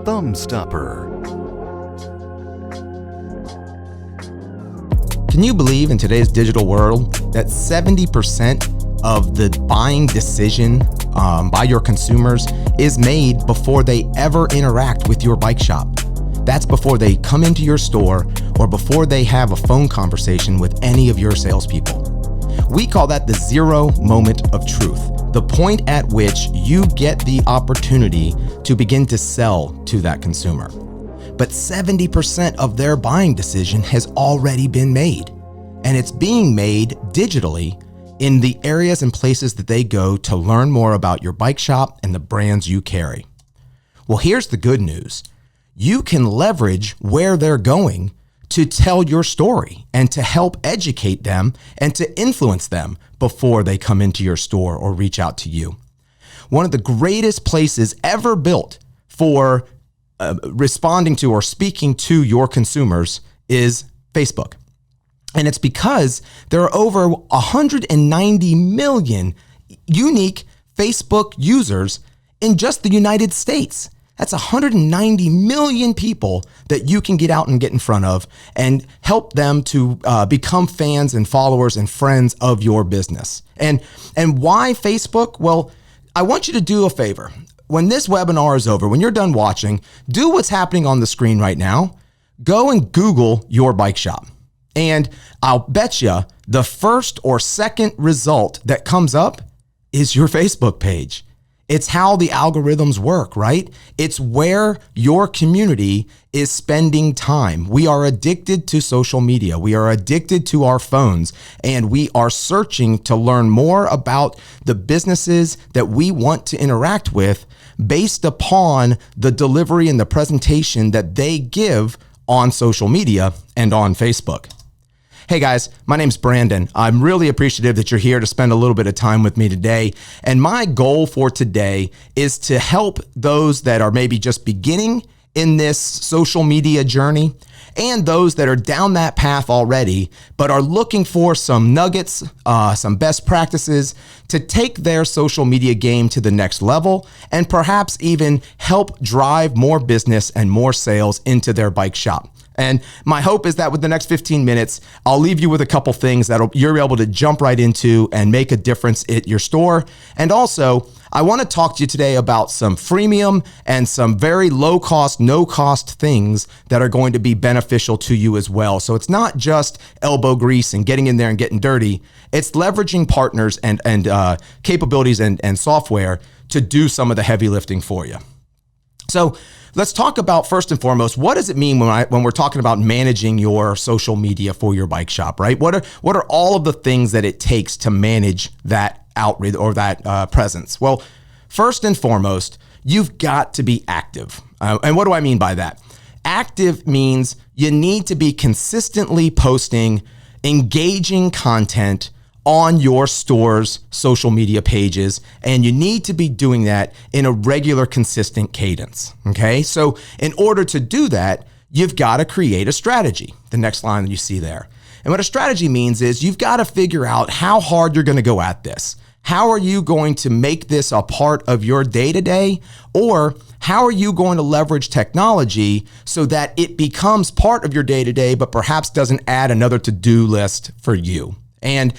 ThumbStopper. Can you believe in today's digital world that 70% of the buying decision by your consumers is made before they ever interact with your bike shop? That's before they come into your store or before they have a phone conversation with any of your salespeople. We call that the zero moment of truth, the point at which you get the opportunity to begin to sell to that consumer. But 70% of their buying decision has already been made, and it's being made digitally in the areas and places that they go to learn more about your bike shop and the brands you carry. Well, here's the good news. You can leverage where they're going to tell your story and to help educate them and to influence them before they come into your store or reach out to you. One of the greatest places ever built for responding to or speaking to your consumers is Facebook. And it's because there are over 190 million unique Facebook users in just the United States. That's 190 million people that you can get out and get in front of and help them to become fans and followers and friends of your business. And why Facebook? Well, I want you to do a favor. When this webinar is over, when you're done watching, do what's happening on the screen right now. Go and Google your bike shop. And I'll bet you the first or second result that comes up is your Facebook page. It's how the algorithms work, right? It's where your community is spending time. We are addicted to social media. We are addicted to our phones, and we are searching to learn more about the businesses that we want to interact with based upon the delivery and the presentation that they give on social media and on Facebook. Hey guys, my name's Branden. I'm really appreciative that you're here to spend a little bit of time with me today. And my goal for today is to help those that are maybe just beginning in this social media journey and those that are down that path already, but are looking for some nuggets, some best practices to take their social media game to the next level and perhaps even help drive more business and more sales into their bike shop. And my hope is that with the next 15 minutes, I'll leave you with a couple things that you're able to jump right into and make a difference at your store. And also, I want to talk to you today about some freemium and some very low cost, no cost things that are going to be beneficial to you as well. So it's not just elbow grease and getting in there and getting dirty. It's leveraging partners and capabilities and software to do some of the heavy lifting for you. So let's talk about, first and foremost, what does it mean when we're talking about managing your social media for your bike shop, right? What are all of the things that it takes to manage that outreach or that presence? Well, first and foremost, you've got to be active. And what do I mean by that? Active means you need to be consistently posting engaging content on your store's social media pages, and you need to be doing that in a regular, consistent cadence, okay? So in order to do that, you've got to create a strategy, the next line that you see there. And what a strategy means is you've got to figure out how hard you're going to go at this. How are you going to make this a part of your day-to-day, or how are you going to leverage technology so that it becomes part of your day-to-day, but perhaps doesn't add another to-do list for you? And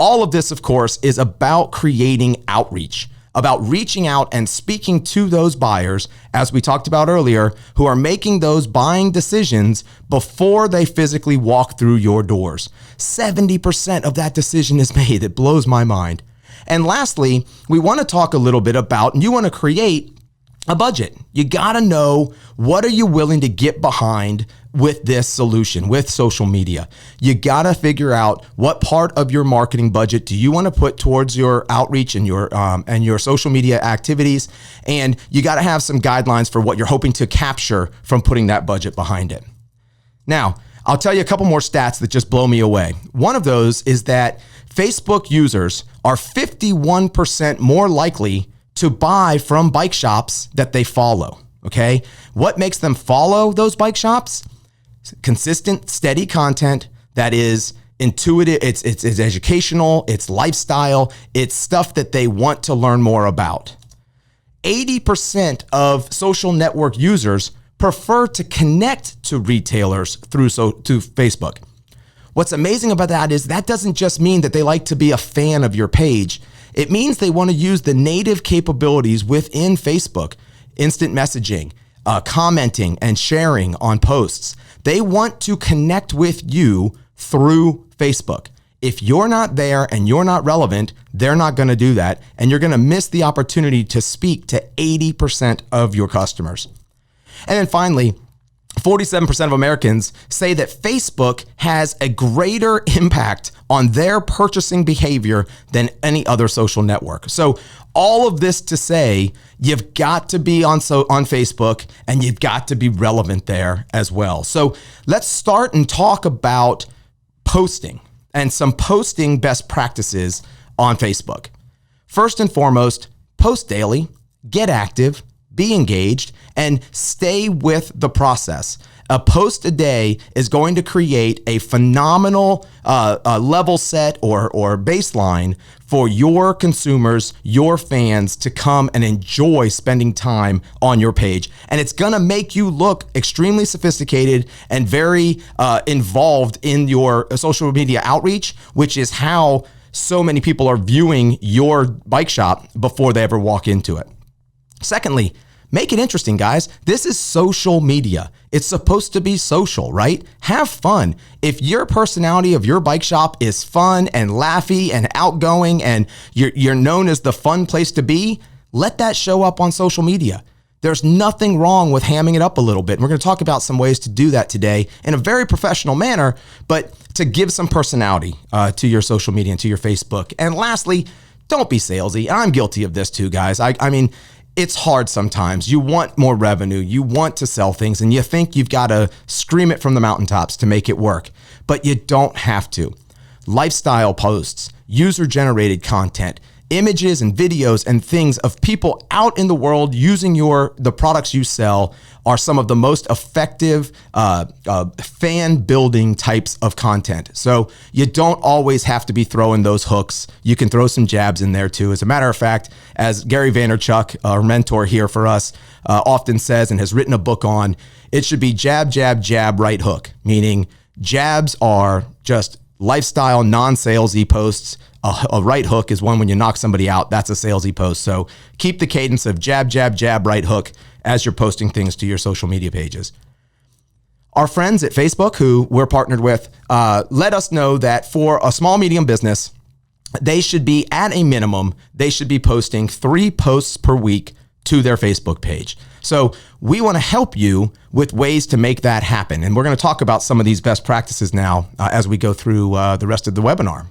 all of this, of course, is about creating outreach, about reaching out and speaking to those buyers, as we talked about earlier, who are making those buying decisions before they physically walk through your doors. 70% of that decision is made. It blows my mind. And lastly, we want to talk a little bit about, and you want to create a budget. You got to know, what are you willing to get behind with this solution, with social media? You got to figure out what part of your marketing budget do you want to put towards your outreach and your social media activities. And you got to have some guidelines for what you're hoping to capture from putting that budget behind it. Now, I'll tell you a couple more stats that just blow me away. One of those is that Facebook users are 51% more likely to buy from bike shops that they follow, okay? What makes them follow those bike shops? Consistent, steady content that is intuitive, it's educational, it's lifestyle, it's stuff that they want to learn more about. 80% of social network users prefer to connect to retailers through Facebook. What's amazing about that is that doesn't just mean that they like to be a fan of your page. It means they want to use the native capabilities within Facebook, instant messaging, commenting and sharing on posts. They want to connect with you through Facebook. If you're not there and you're not relevant, they're not going to do that. And you're going to miss the opportunity to speak to 80% of your customers. And then finally, 47% of Americans say that Facebook has a greater impact on their purchasing behavior than any other social network. So all of this to say, you've got to be on Facebook and you've got to be relevant there as well. So let's start and talk about posting and some posting best practices on Facebook. First and foremost, post daily, get active, be engaged, and stay with the process. A post a day is going to create a phenomenal level set or baseline for your consumers, your fans to come and enjoy spending time on your page. And it's going to make you look extremely sophisticated and very involved in your social media outreach, which is how so many people are viewing your bike shop before they ever walk into it. Secondly, make it interesting, guys. This is social media. It's supposed to be social, right? Have fun. If your personality of your bike shop is fun and laughy and outgoing and you're known as the fun place to be, let that show up on social media. There's nothing wrong with hamming it up a little bit. And we're going to talk about some ways to do that today in a very professional manner, but to give some personality to your social media and to your Facebook. And lastly, don't be salesy. I'm guilty of this too, guys. I mean, it's hard sometimes. You want more revenue, you want to sell things, and you think you've got to scream it from the mountaintops to make it work, but you don't have to. Lifestyle posts, user-generated content, images and videos and things of people out in the world using the products you sell are some of the most effective fan building types of content. So you don't always have to be throwing those hooks. You can throw some jabs in there too. As a matter of fact, as Gary Vaynerchuk, our mentor here for us, often says and has written a book on, it should be jab, jab, jab, right hook, meaning jabs are just lifestyle, non-salesy posts. A right hook is one when you knock somebody out. That's a salesy post. So keep the cadence of jab, jab, jab, right hook as you're posting things to your social media pages. Our friends at Facebook, who we're partnered with, let us know that for a small, medium business, they should be at a minimum, they should be posting 3 posts per week to their Facebook page. So we want to help you with ways to make that happen. And we're going to talk about some of these best practices now as we go through the rest of the webinar.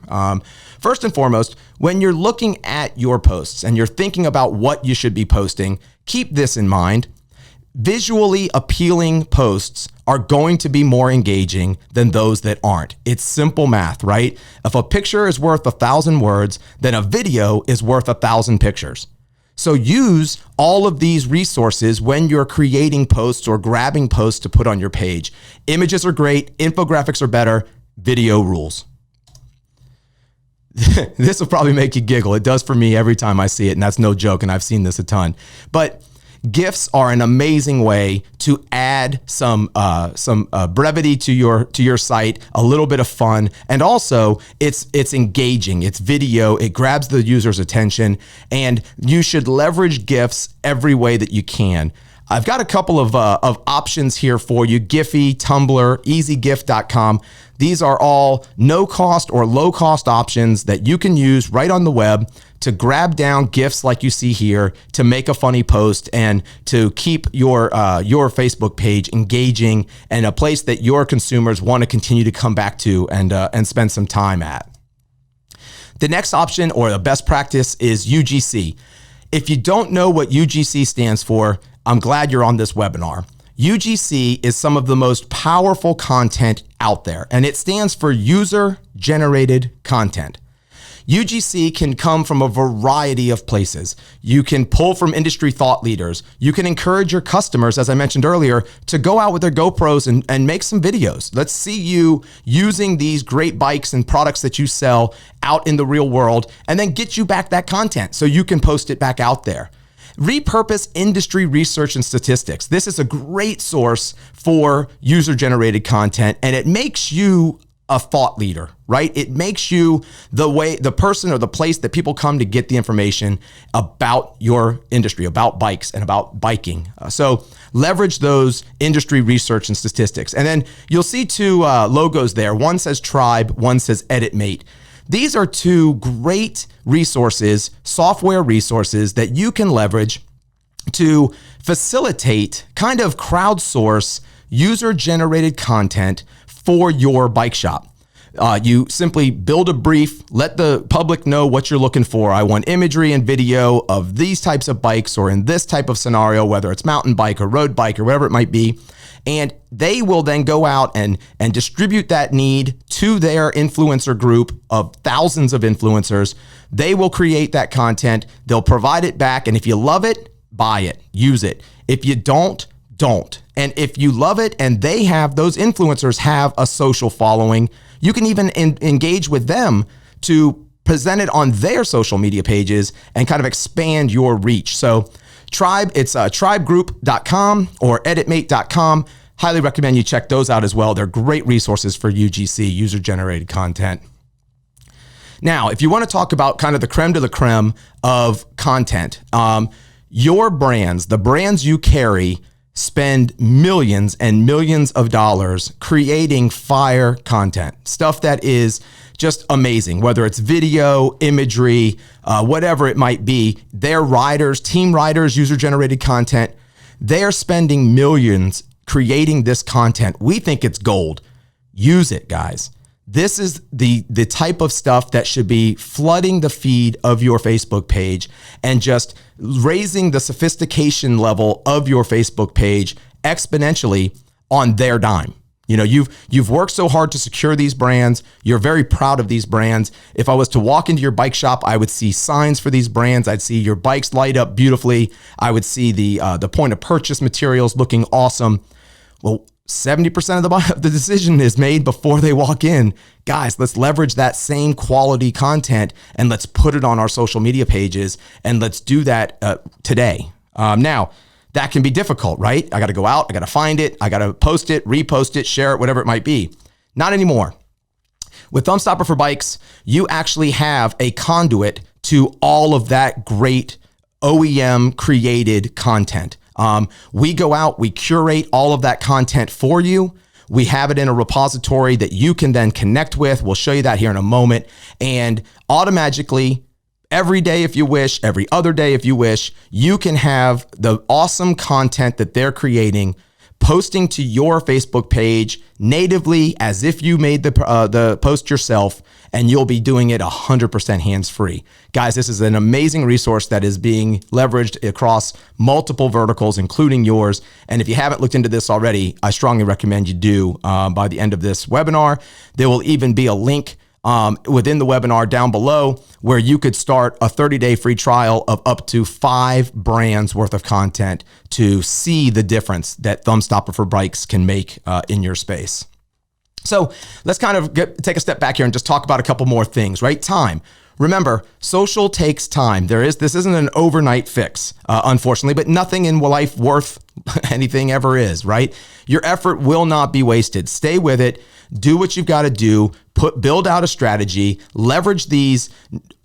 First and foremost, when you're looking at your posts and you're thinking about what you should be posting, keep this in mind. Visually appealing posts are going to be more engaging than those that aren't. It's simple math, right? If a picture is worth 1,000 words, then a video is worth 1,000 pictures. So use all of these resources when you're creating posts or grabbing posts to put on your page. Images are great, infographics are better, video rules. This will probably make you giggle. It does for me every time I see it, and that's no joke, and I've seen this a ton. But GIFs are an amazing way to add some brevity to your site, a little bit of fun, and also it's engaging. It's video. It grabs the user's attention, and you should leverage GIFs every way that you can. I've got a couple of options here for you: Giphy, Tumblr, EasyGIF.com. These are all no-cost or low-cost options that you can use right on the web to grab down GIFs like you see here, to make a funny post and to keep your Facebook page engaging and a place that your consumers want to continue to come back to and spend some time at. The next option or the best practice is UGC. If you don't know what UGC stands for, I'm glad you're on this webinar. UGC is some of the most powerful content out there, and it stands for user-generated content. UGC can come from a variety of places. You can pull from industry thought leaders. You can encourage your customers, as I mentioned earlier, to go out with their GoPros and make some videos. Let's see you using these great bikes and products that you sell out in the real world, and then get you back that content so you can post it back out there. Repurpose industry research and statistics. This is a great source for user-generated content, and it makes you a thought leader, right? It makes you the person or the place that people come to get the information about your industry, about bikes and about biking. So leverage those industry research and statistics. And then you'll see two logos there. One says Tribe, one says EditMate. These are two great resources, software resources that you can leverage to facilitate, kind of crowdsource user-generated content for your bike shop. You simply build a brief, let the public know what you're looking for. I want imagery and video of these types of bikes or in this type of scenario, whether it's mountain bike or road bike or whatever it might be. And they will then go out and distribute that need to their influencer group of thousands of influencers. They will create that content. They'll provide it back. And if you love it, buy it, use it. If you don't. And if you love it and those influencers have a social following, you can even engage with them to present it on their social media pages and kind of expand your reach. So Tribe, it's tribegroup.com or editmate.com. Highly recommend you check those out as well. They're great resources for UGC, user-generated content. Now, if you want to talk about kind of the creme de la creme of content, your brands, the brands you carry, spend millions and millions of dollars creating fire content, stuff that is just amazing, whether it's video, imagery, whatever it might be. Their riders, team riders, user-generated content, they're spending millions creating this content. We think it's gold. Use it, guys. This is the type of stuff that should be flooding the feed of your Facebook page and just raising the sophistication level of your Facebook page exponentially on their dime. You know, you've worked so hard to secure these brands. You're very proud of these brands. If I was to walk into your bike shop, I would see signs for these brands. I'd see your bikes light up beautifully. I would see the point of purchase materials looking awesome. Well, 70% of the decision is made before they walk in. Guys, let's leverage that same quality content and let's put it on our social media pages, and let's do that today. Now, that can be difficult, right? I got to go out, I got to find it, I got to post it, repost it, share it, whatever it might be. Not anymore. With ThumbStopper for Bikes, you actually have a conduit to all of that great OEM created content. We go out, we curate all of that content for you. We have it in a repository that you can then connect with. We'll show you that here in a moment. And automatically, every day if you wish, every other day if you wish, you can have the awesome content that they're creating posting to your Facebook page natively as if you made the post yourself, and you'll be doing it 100% hands-free. Guys, this is an amazing resource that is being leveraged across multiple verticals, including yours. And if you haven't looked into this already, I strongly recommend you do by the end of this webinar. There will even be a link within the webinar down below where you could start a 30-day free trial of up to 5 brands worth of content to see the difference that ThumbStopper for Bikes can make in your space. So let's kind of take a step back here and just talk about a couple more things, right? Time. Remember, social takes time. This isn't an overnight fix, unfortunately, but nothing in life worth anything ever is, right? Your effort will not be wasted. Stay with it. Do what you've got to do. Build out a strategy. Leverage these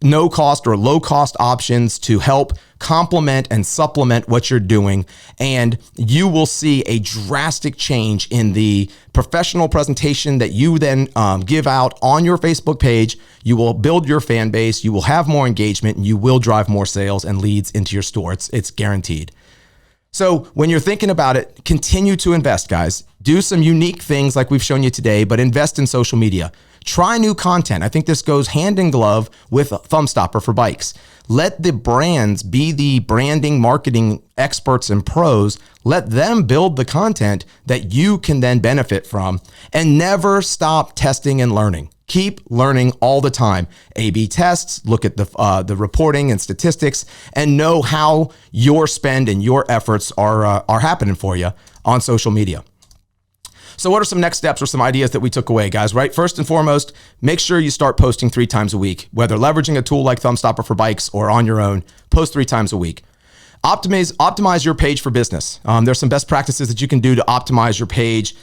no-cost or low-cost options to help complement and supplement what you're doing, and you will see a drastic change in the professional presentation that you then give out on your Facebook page. You will build your fan base. You will have more engagement, and you will drive more sales and leads into your store. It's guaranteed. So when you're thinking about it, continue to invest, guys. Do some unique things like we've shown you today, but invest in social media. Try new content. I think this goes hand in glove with ThumbStopper for Bikes. Let the brands be the branding, marketing experts and pros. Let them build the content that you can then benefit from, and never stop testing and learning. Keep learning all the time. A/B tests, look at the reporting and statistics, and know how your spend and your efforts are happening for you on social media. So what are some next steps or some ideas that we took away, guys, right? First and foremost, make sure you start posting 3 times a week, whether leveraging a tool like ThumbStopper for Bikes or on your own. Post 3 times a week. optimize your page for business. There's some best practices that you can do to optimize your page.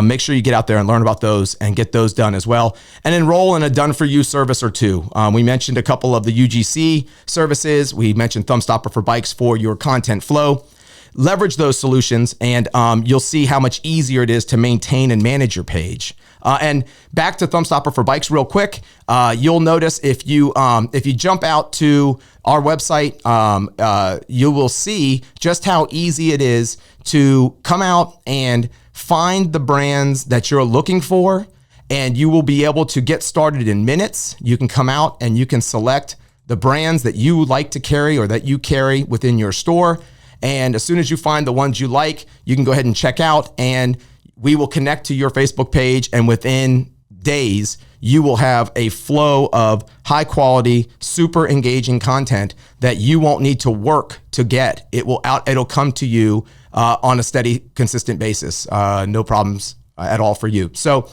Make sure you get out there and learn about those and get those done as well. And enroll in a done-for-you service or two. We mentioned a couple of the UGC services. We mentioned ThumbStopper for bikes for your content flow. Leverage those solutions, and you'll see how much easier it is to maintain and manage your page. And back to ThumbStopper for bikes real quick. You'll notice if you jump out to our website, you will see just how easy it is to come out and find the brands that you're looking for, and you will be able to get started in minutes. You can come out and you can select the brands that you like to carry or that you carry within your store. And as soon as you find the ones you like, you can go ahead and check out, and we will connect to your Facebook page. And within days, you will have a flow of high quality, super engaging content that you won't need to work to get. It'll come to you on a steady, consistent basis. No problems at all for you. So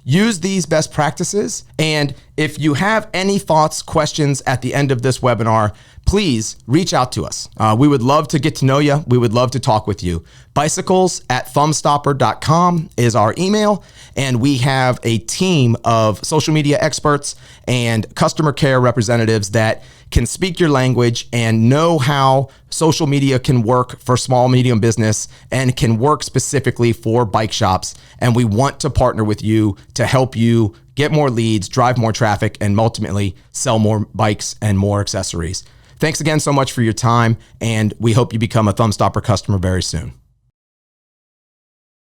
use these best practices. And if you have any thoughts, questions at the end of this webinar, please reach out to us. We would love to get to know you. We would love to talk with you. bicycles@thumbstopper.com is our email. And we have a team of social media experts and customer care representatives that can speak your language and know how social media can work for small, medium business and can work specifically for bike shops. And we want to partner with you to help you get more leads, drive more traffic, and ultimately sell more bikes and more accessories. Thanks again so much for your time, and we hope you become a ThumbStopper customer very soon.